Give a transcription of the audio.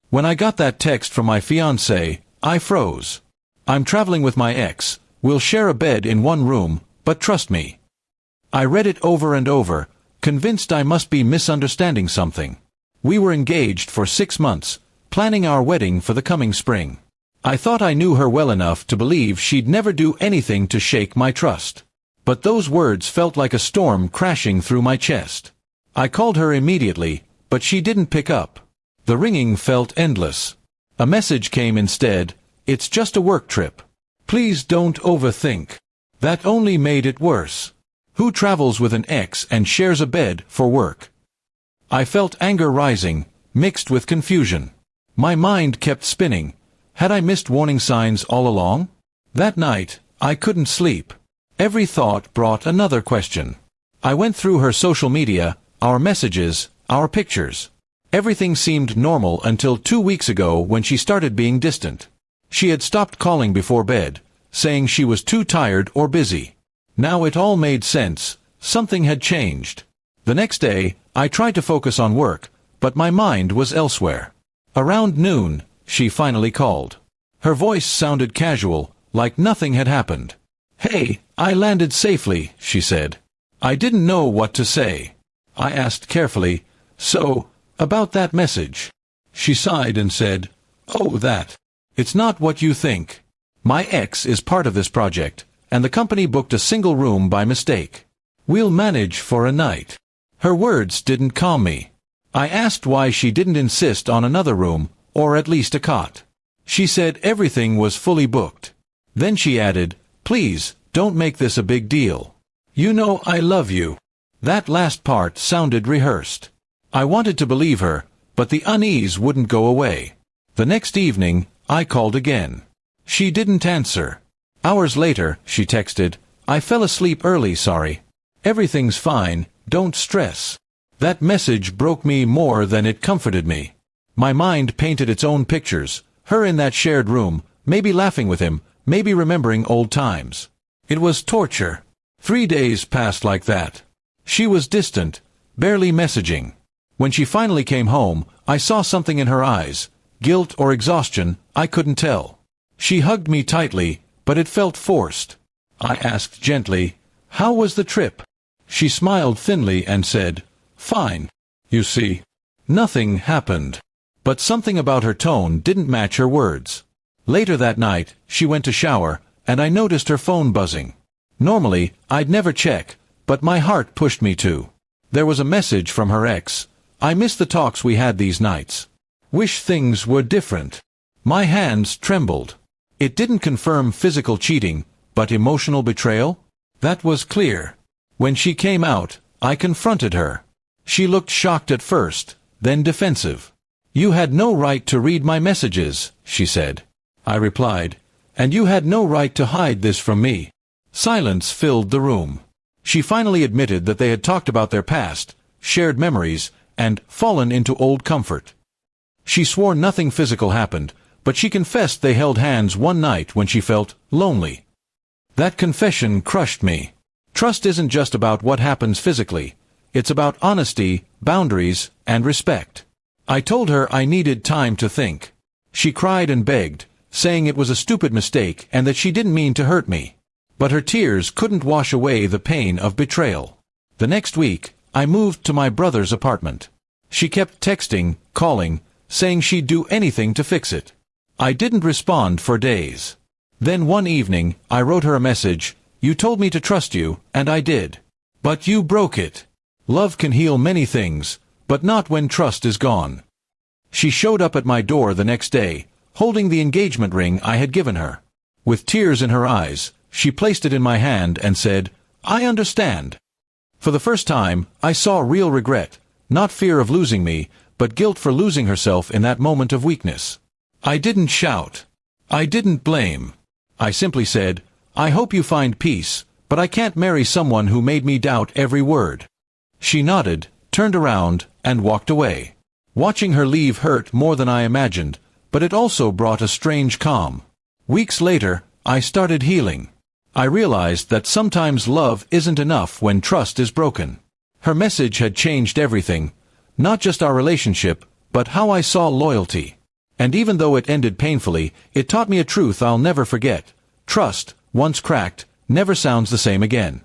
When I got that text from my fiancée, I froze. I'm traveling with my ex. We'll share a bed in one room, but trust me. I read it over and over, convinced I must be misunderstanding something. We were engaged for 6 months, planning our wedding for the coming spring. I thought I knew her well enough to believe she'd never do anything to shake my trust. But those words felt like a storm crashing through my chest. I called her immediately, but she didn't pick up. The ringing felt endless. A message came instead: "It's just a work trip. Please don't overthink." That only made it worse. Who travels with an ex and shares a bed for work? I felt anger rising, mixed with confusion. My mind kept spinning. Had I missed warning signs all along? That night, I couldn't sleep. Every thought brought another question. I went through her social media, our messages, our pictures. Everything seemed normal until 2 weeks ago when she started being distant. She had stopped calling before bed, saying she was too tired or busy. Now it all made sense. Something had changed. The next day, I tried to focus on work, but my mind was elsewhere. Around noon, she finally called. Her voice sounded casual, like nothing had happened. "Hey, I landed safely," she said. I didn't know what to say. I asked carefully, "So, about that message?" She sighed and said, "Oh, that. It's not what you think. My ex is part of this project, and the company booked a single room by mistake. We'll manage for a night." Her words didn't calm me. I asked why she didn't insist on another room, or at least a cot. She said everything was fully booked. Then she added, "Please, don't make this a big deal. You know I love you." That last part sounded rehearsed. I wanted to believe her, but the unease wouldn't go away. The next evening, I called again. She didn't answer. Hours later, she texted, "I fell asleep early, sorry. Everything's fine, don't stress." That message broke me more than it comforted me. My mind painted its own pictures, her in that shared room, maybe laughing with him, maybe remembering old times. It was torture. 3 days passed like that. She was distant, barely messaging. When she finally came home, I saw something in her eyes, guilt or exhaustion, I couldn't tell. She hugged me tightly, but it felt forced. I asked gently, "How was the trip?" She smiled thinly and said, "Fine. You see, nothing happened." But something about her tone didn't match her words. Later that night, she went to shower, and I noticed her phone buzzing. Normally, I'd never check, but my heart pushed me to. There was a message from her ex. "I miss the talks we had these nights. Wish things were different." My hands trembled. It didn't confirm physical cheating, but emotional betrayal? That was clear. When she came out, I confronted her. She looked shocked at first, then defensive. "You had no right to read my messages," she said. I replied, "And you had no right to hide this from me." Silence filled the room. She finally admitted that they had talked about their past, shared memories, and fallen into old comfort. She swore nothing physical happened, but she confessed they held hands one night when she felt lonely. That confession crushed me. Trust isn't just about what happens physically. It's about honesty, boundaries, and respect. I told her I needed time to think. She cried and begged, saying it was a stupid mistake and that she didn't mean to hurt me. But her tears couldn't wash away the pain of betrayal. The next week, I moved to my brother's apartment. She kept texting, calling, saying she'd do anything to fix it. I didn't respond for days. Then one evening, I wrote her a message, "You told me to trust you, and I did. But you broke it. Love can heal many things, but not when trust is gone." She showed up at my door the next day, holding the engagement ring I had given her. With tears in her eyes, she placed it in my hand and said, "I understand." For the first time, I saw real regret, not fear of losing me, but guilt for losing herself in that moment of weakness. I didn't shout. I didn't blame. I simply said, "I hope you find peace, but I can't marry someone who made me doubt every word." She nodded, turned around, and walked away. Watching her leave hurt more than I imagined, but it also brought a strange calm. Weeks later, I started healing. I realized that sometimes love isn't enough when trust is broken. Her message had changed everything, not just our relationship, but how I saw loyalty. And even though it ended painfully, it taught me a truth I'll never forget. Trust, once cracked, never sounds the same again.